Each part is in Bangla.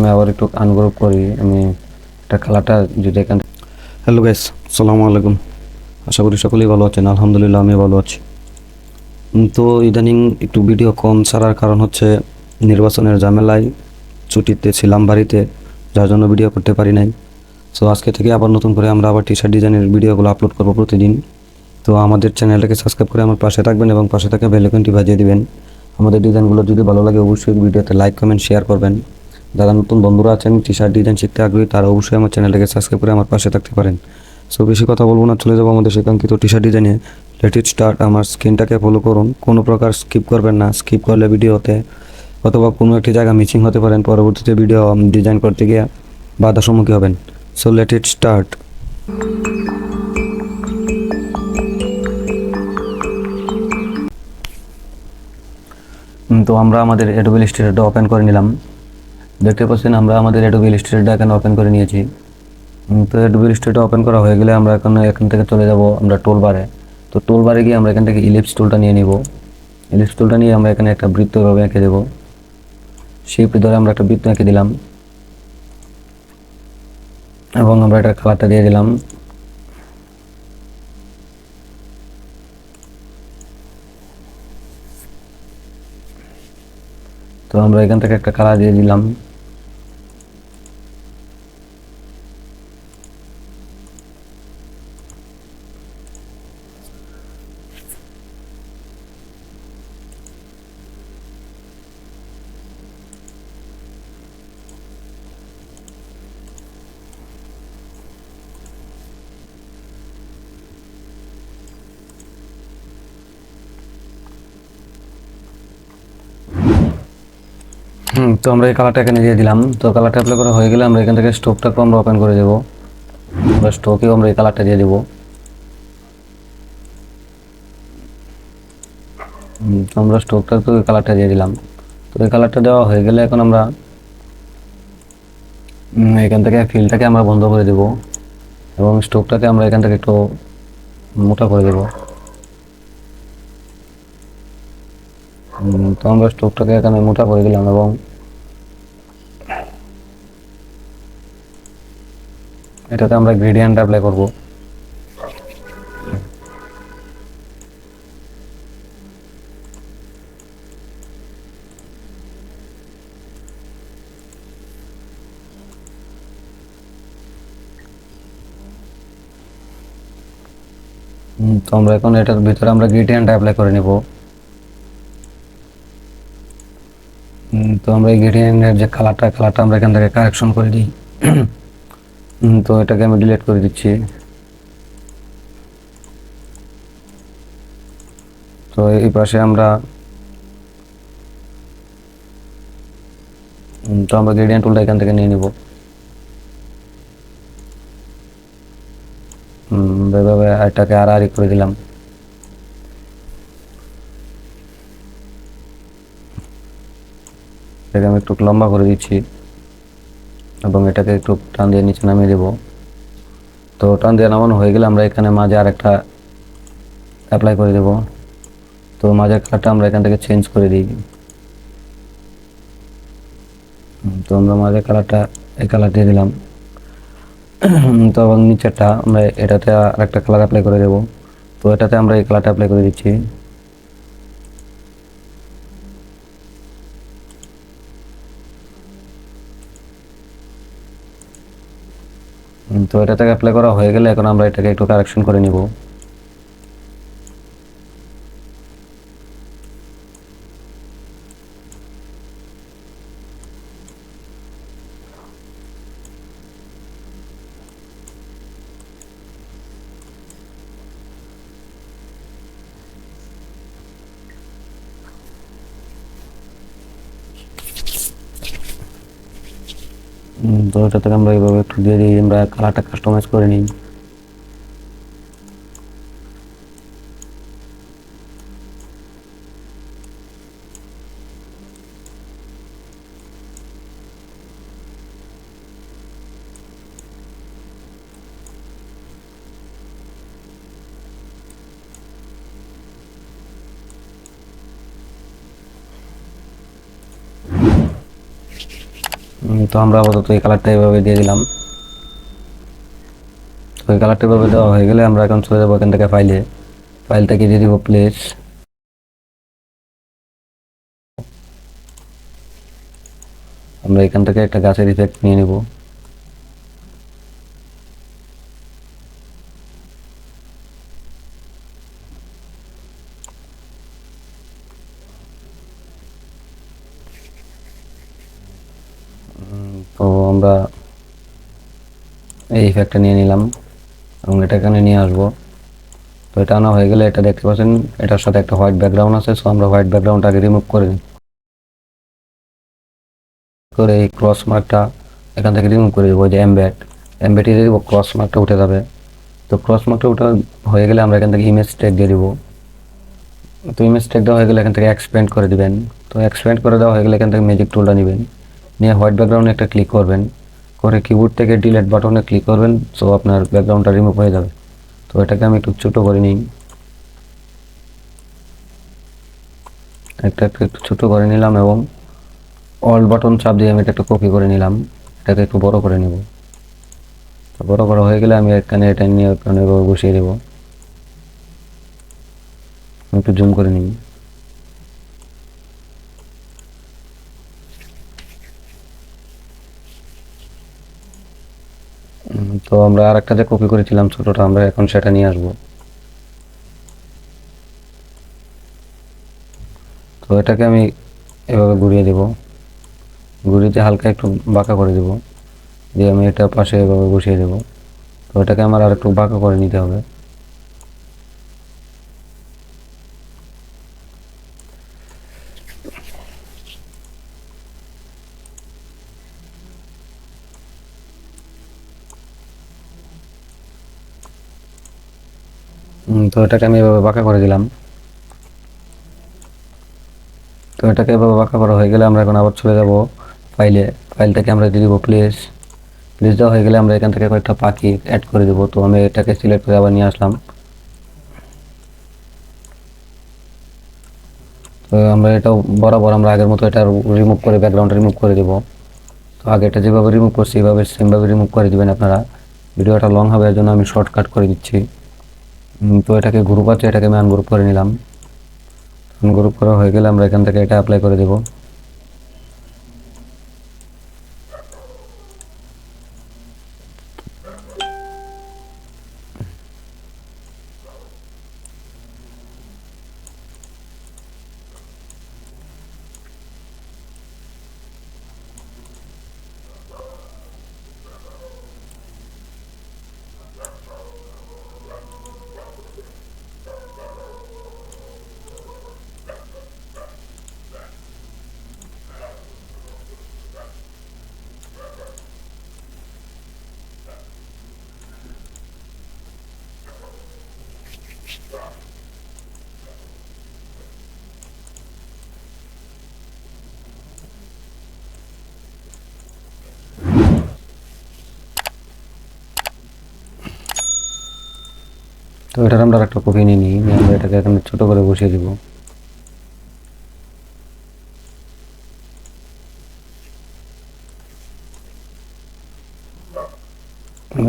আমি আবার একটু আনগ্রুপ করি। আমি একটা কালারটা যদি এখান। হ্যালো গাইস, আসসালামু আলাইকুম। আশা করি সকলেই ভালো আছেন। আলহামদুলিল্লাহ আমি ভালো আছি। তো ইদানিং একটু ভিডিও কম ছাড়ার কারণ হচ্ছে নির্বাচনের ঝামেলায় ছুটিতে ছিলাম বাড়িতে, যার জন্য ভিডিও করতে পারি নাই। সো আজকে থেকে আবার নতুন করে আমরা আবার টি শার্ট ডিজাইনের ভিডিওগুলো আপলোড করবো প্রতিদিন। তো আমাদের চ্যানেলটাকে সাবস্ক্রাইব করে আমার পাশে থাকবেন এবং পাশে থাকা বেল আইকনটি বাজিয়ে দিবেন। আমাদের ডিজাইনগুলো যদি ভালো লাগে অবশ্যই ভিডিওতে লাইক কমেন্ট শেয়ার করবেন। যারা নতুন বন্ধুরা আছেন টি শার্ট ডিজাইন শিখতে আগ্রহী, তারা অবশ্যই আমার চ্যানেলটাকে সাবস্ক্রাইব করে আমার পাশে থাকতে পারেন। সো বেশি কথা বলবো না, চলে যাবো আমাদের সেকাঙ্ক্ষিত টি শার্ট ডিজাইনে। Let it start. আমার স্ক্রিনটাকে ফলো করুন, কোনো প্রকার স্কিপ করবেন না। স্কিপ করলে ভিডিওতে অথবা কোনো একটি জায়গা মিসিং হতে পারেন, পরবর্তীতে ভিডিও ডিজাইন করতে গিয়ে বাধার সম্মুখীন হবেন। So let it start. তো আমরা আমাদের অ্যাডোবি ইলাস্ট্রেটরটা ওপেন করে নিলাম। দেখতে পাচ্ছেন আমরা আমাদের অ্যাডোবি ইলাস্ট্রেটরটা এখানে ওপেন করে নিয়েছি। তো অ্যাডোবি ইলাস্ট্রেটর ওপেন করা হয়ে গেলে আমরা এখান থেকে চলে যাব আমরা টুল বারে। তো টুল বারে গিয়ে আমরা এখান থেকে ইলিপস টুলটা নিয়ে নিব। ইলিপস টুলটা নিয়ে আমরা এখানে একটা বৃত্ত এভাবে এঁকে দেবো। শিফট ধরে আমরা একটা বৃত্ত এঁকে দিলাম এবং আমরা এটা কালারটা দিয়ে দিলাম। তো আমরা এখান থেকে একটা কালার দিয়ে দিলাম। তো আমরা এই কালারটা এখানে দিয়ে দিলাম। তো কালারটা অ্যাপ্লাই করা হয়ে গেলে আমরা এখান থেকে স্টোকটাকে আমরা ওপেন করে দেবো। আমরা স্টোকেও আমরা এই কালারটা দিয়ে দেবো। তো আমরা স্টোকটাকে ওই কালারটা দিয়ে দিলাম। তো এই কালারটা দেওয়া হয়ে গেলে এখন আমরা এখান থেকে ফিলটাকে আমরা বন্ধ করে দেব এবং স্টোকটাকে আমরা এখান থেকে একটু মোটা করে দেব। তো আমরা স্টোকটাকে এখানে মোটা করে দিলাম এবং এটাতে আমরা গ্রেডিয়েন্ট অ্যাপ্লাই করব। তো আমরা এখন এটার ভিতরে আমরা গ্রেডিয়েন্ট অ্যাপ্লাই করে নেব। তো আমরা এই গ্রেডিয়েন্টের যে কালারটা আমরা এখান থেকে কারেকশন করে দিই। তো এটাকে আমি ডিলিট করে দিচ্ছি। তো এই পাশে আমরা গ্রেডিয়েন্ট টুলটা এখান থেকে নিয়ে নিব। এভাবে এটাকে আড়াআড়ি করে দিলাম। এটাকে আমি একটু লম্বা করে দিচ্ছি এবং এটাকে একটু টান দিয়ে নিচে নামিয়ে দেব। তো টান দিয়ে নামানো হয়ে গেলে আমরা এখানে মাঝে আরেকটা অ্যাপ্লাই করে দেব। তো মাঝের কালারটা আমরা এখান থেকে চেঞ্জ করে দিই। তো আমরা মাঝের কালারটা এই কালার দিয়ে দিলাম। তো এবং নিচেরটা আমরা এটাতে আরেকটা কালার অ্যাপ্লাই করে দেব। তো এটাতে আমরা এই কালারটা অ্যাপ্লাই করে দিচ্ছি। তো এটাতে অ্যাপ্লাই করা হয়ে গেলে এখন আমরা এটাকে একটু কারেকশন করে নিব। তো এটা থেকে আমরা এইভাবে একটু দিয়ে দিই, আমরা কালারটা কাস্টমাইজ করে নিই। তো আমরা আপাতত এই কালারটা এভাবে দিয়ে দিলাম। তো এই কালারটা এভাবে দেওয়া হয়ে গেলে আমরা এখন চলে যাবো এখান থেকে ফাইলটাকে দিয়ে দিব প্লেস। আমরা এখান থেকে একটা গাছের ইফেক্ট নিয়ে নেব। তো আমরা এই ইফেক্টটা নিয়ে নিলাম এবং এটা এখানে নিয়ে আসবো। তো এটা আনা হয়ে গেলে এটা দেখতে পাচ্ছেন এটার সাথে একটা হোয়াইট ব্যাকগ্রাউন্ড আছে। সো আমরা হোয়াইট ব্যাকগ্রাউন্ডটাকে রিমুভ করে এই ক্রস মার্কটা এখান থেকে রিমুভ করে দেবো। যে এমবেডে দিয়ে দেবো, ক্রস মার্কটা উঠে যাবে। তো ক্রস মার্কটা উঠে হয়ে গেলে আমরা এখান থেকে ইমেজ ট্যাগ দিয়ে দিব। তো ইমেজ ট্যাগ দেওয়া হয়ে গেলে এখান থেকে এক্সপ্যান্ড করে দিবেন। তো এক্সপ্যান্ড করে দেওয়া হয়ে গেলে এখান থেকে ম্যাজিক টুলটা নেবেন, নিয়ে হোয়াইট ব্যাকগ্রাউন্ডে একটা ক্লিক করবেন, করে কিবোর্ড থেকে ডিলিট বাটনে ক্লিক করবেন। সো আপনার ব্যাকগ্রাউন্ডটা রিমুভ হয়ে যাবে। তো এটাকে আমি একটু ছোটো করে নিই, একটু ছোটো করে নিলাম এবং অল্ট বাটন চাপ দিয়ে আমি এটা একটু কপি করে নিলাম। এটাকে একটু বড় করে নেব। তো বড় করা হয়ে গেলে আমি এখানে এটা নিয়ে এখানে বসিয়ে দেবো। একটু জুম করে নিই। তো আমরা আর একটা যে কপি করেছিলাম ছোটোটা, আমরা এখন সেটা নিয়ে আসবো। তো এটাকে আমি এভাবে ঘুরিয়ে দেব, ঘুরিয়ে হালকা একটু বাঁকা করে দেব, দিয়ে আমি এটা পাশে এভাবে বসিয়ে দেব। তো এটাকে আমার আর একটু বাঁকা করে নিতে হবে। তো এটাকে আমি এভাবে বাঁকা করে দিলাম। তো এটাকে এভাবে বাঁকা করা হয়ে গেলে আমরা এখন আবার চলে যাব ফাইলটাকে আমরা দিয়ে দেবো প্লেস দেওয়া হয়ে গেলে আমরা এখান থেকে কয়েকটা পাখি অ্যাড করে দেবো। তো আমি এটাকে সিলেক্ট করে আবার নিয়ে আসলাম। তো আমরা এটাও বরাবর আমরা আগের মতো এটা রিমুভ করে ব্যাকগ্রাউন্ড রিমুভ করে দেবো। তো আগে এটা যেভাবে রিমুভ করছি এইভাবে সেমভাবে রিমুভ করে দেবেন আপনারা। ভিডিওটা লং হবে এর জন্য আমি শর্টকাট করে দিচ্ছি। তো এটাকে গ্রুপ আছে, এটাকে আমি আনগ্রুপ করে নিলাম। আনগ্রুপ করা হয়ে গেলে আমরা এখান থেকে এটা অ্যাপ্লাই করে দেবো। তো এটার আমরা একটা কপি নিয়ে নিই, আমরা এটাকে এখানে ছোটো করে বসিয়ে দিব।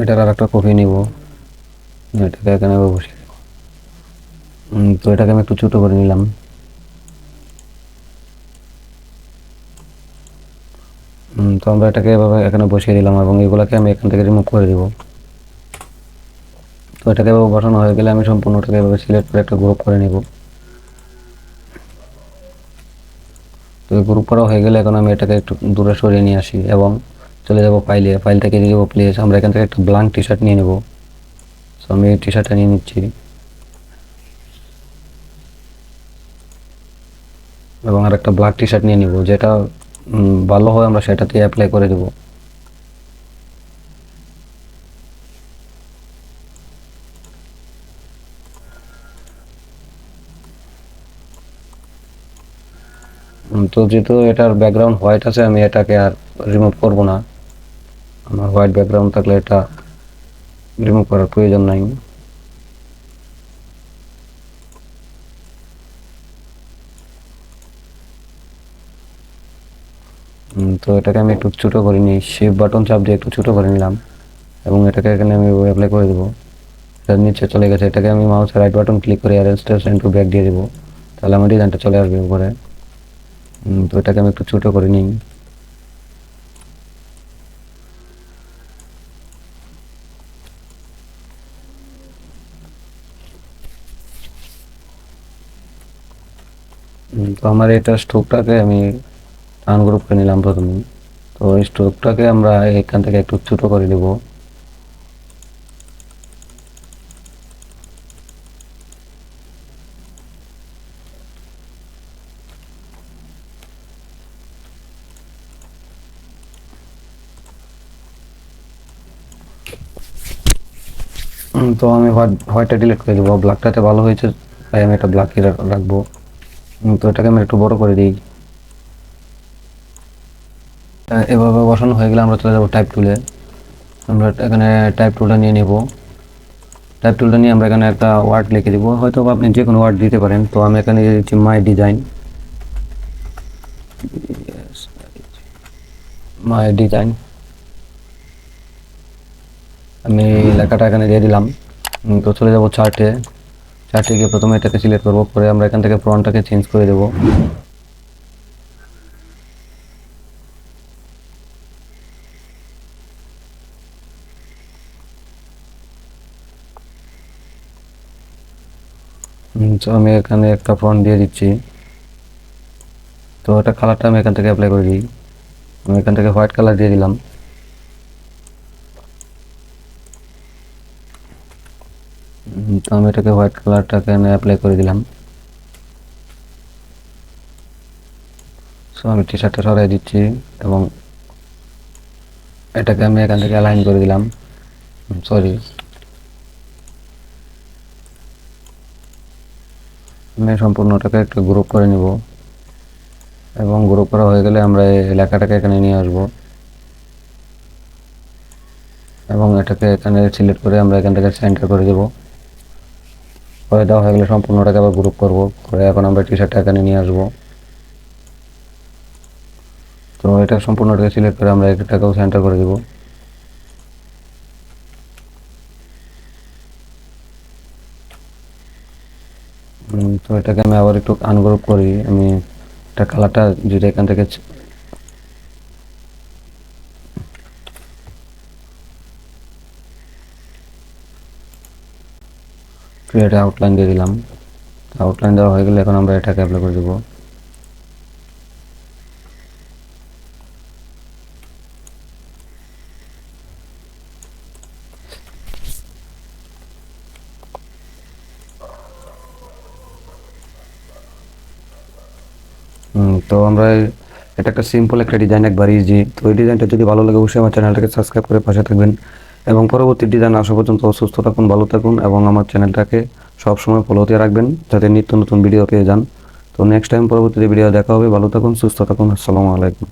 এটার আর একটা কপি নিব, এটাকে এখানে বসিয়ে দেবো। তো এটাকে আমি একটু ছোটো করে নিলাম। তো আমরা এটাকে এভাবে এখানে বসিয়ে দিলাম এবং এগুলোকে আমি এখান থেকে রিমুভ করে দিব। তো এটাকে এভাবে বসানো হয়ে গেলে আমি সম্পূর্ণটাকে এভাবে সিলেক্ট করে একটা গ্রুপ করে নিব। তো গ্রুপ করা হয়ে গেলে এখন আমি এটাকে একটু দূরে সরিয়ে নিয়ে আসি এবং চলে যাব ফাইল থেকে দিয়ে দেবো প্লেস। আমরা এখান থেকে একটা ব্ল্যাঙ্ক টি শার্ট নিয়ে নেব। সো আমি এই টি শার্টটা নিয়ে নিচ্ছি এবং আর একটা ব্ল্যাক টি শার্ট নিয়ে নিব, যেটা ভালো হয় আমরা সেটাতে অ্যাপ্লাই করে দেবো। তো যেহেতু এটার ব্যাকগ্রাউন্ড হোয়াইট আছে আমি এটাকে আর রিমুভ করব না। আমার হোয়াইট ব্যাকগ্রাউন্ড থাকলে এটা রিমুভ করার প্রয়োজন নাই। তো এটাকে আমি একটু ছোটো করে নিই, শিফট বাটন চাপ দিয়ে একটু ছোটো করে নিলাম এবং এটাকে এখানে আমি অ্যাপ্লাই করে দেবো। এটা নিচে চলে গেছে, এটাকে আমি মাউসের রাইট বাটন ক্লিক করে অ্যারেঞ্জ টু ব্যাক দিয়ে দেবো, তাহলে আমার ডিজাইনটা চলে আসবে উপরে। তো এটাকে আমি একটু ছোটো করে নিই। তো আমার এটা স্ট্রোকটাকে আমি আনগ্রুপ করে নিলাম প্রথমে। তো এই স্ট্রোকটাকে আমরা এখান থেকে একটু ছোটো করে দেব। তো আমি হোয়াইটটা ডিলিট করে দেবো, ব্ল্যাকটাতে ভালো হয়েছে তাই আমি এটা ব্ল্যাকই রাখবো। তো এটাকে আমি একটু বড় করে দিই। এভাবে বসানো হয়ে গেলে আমরা চলে যাবো টাইপ টুলে। আমরা এখানে টাইপ টুলটা নিয়ে নেব। টাইপ টুলটা নিয়ে আমরা এখানে একটা ওয়ার্ড লিখে দিব, হয়তো আপনি যে কোনো ওয়ার্ড দিতে পারেন। তো আমি এখানে দিয়ে দিচ্ছি মাই ডিজাইন। মাই ডিজাইন আমি লেখাটা এখানে দিয়ে দিলাম। তো চলে যাব চার্টে। চার্টে গিয়ে প্রথমে এটাকে সিলেক্ট করবো, পরে আমরা এখান থেকে ফন্টটাকে চেঞ্জ করে দেবো। তো আমি এখানে একটা ফন্ট দিয়ে দিচ্ছি। তো এটা কালারটা আমি এখান থেকে অ্যাপ্লাই করে দিই। আমি এখান থেকে হোয়াইট কালার দিয়ে দিলাম। তো আমি এটাকে হোয়াইট কালারটাকে আমি অ্যাপ্লাই করে দিলাম। সো আমি টি শার্টটা সরাই দিচ্ছি এবং এটাকে আমি এখান থেকে অ্যালাইন করে দিলাম। সরি, আমি সম্পূর্ণটাকে একটু গ্রুপ করে নিব এবং গ্রুপ করা হয়ে গেলে আমরা এই লেখাটাকে এখানে নিয়ে আসব এবং এটাকে এখানে সিলেক্ট করে আমরা এখান থেকে সেন্টার করে দেব। করে দেওয়া হয়ে গেলে সম্পূর্ণটাকে আবার গ্রুপ করব, করে এখন আমরা টি শার্টটা এখানে নিয়ে আসব। তো এটা সম্পূর্ণটাকে সিলেক্ট করে আমরা এটাকেও সেন্টার করে দেব। তো এটাকে আমি আবার একটু আনগ্রুপ করি। আমি এটা কালারটা যেটা এখান থেকে ক্রিয়েট আউটলাইন দিয়ে দিলাম। আউটলাইন দেওয়া হয়ে গেলে এখন আমরা এটাকে অ্যাপ্লাই করে দেবো। তো আমরা এটা একটা সিম্পল একটা ডিজাইন, একবার ইজি। তো এই ডিজাইনটা যদি ভালো লাগে অবশ্যই আমার চ্যানেলটাকে সাবস্ক্রাইব করে পাশে থাকবেন এবং পরবর্তী ডিজাইন আসা পর্যন্ত সুস্থ থাকুন, ভালো থাকুন এবং আমার চ্যানেলটাকে সবসময় ফলোতে রাখবেন যাতে নিত্য নতুন ভিডিও পেয়ে যান। তো নেক্সট টাইম পরবর্তী ভিডিও দেখা হবে। ভালো থাকুন, সুস্থ থাকুন, আসসালামু আলাইকুম।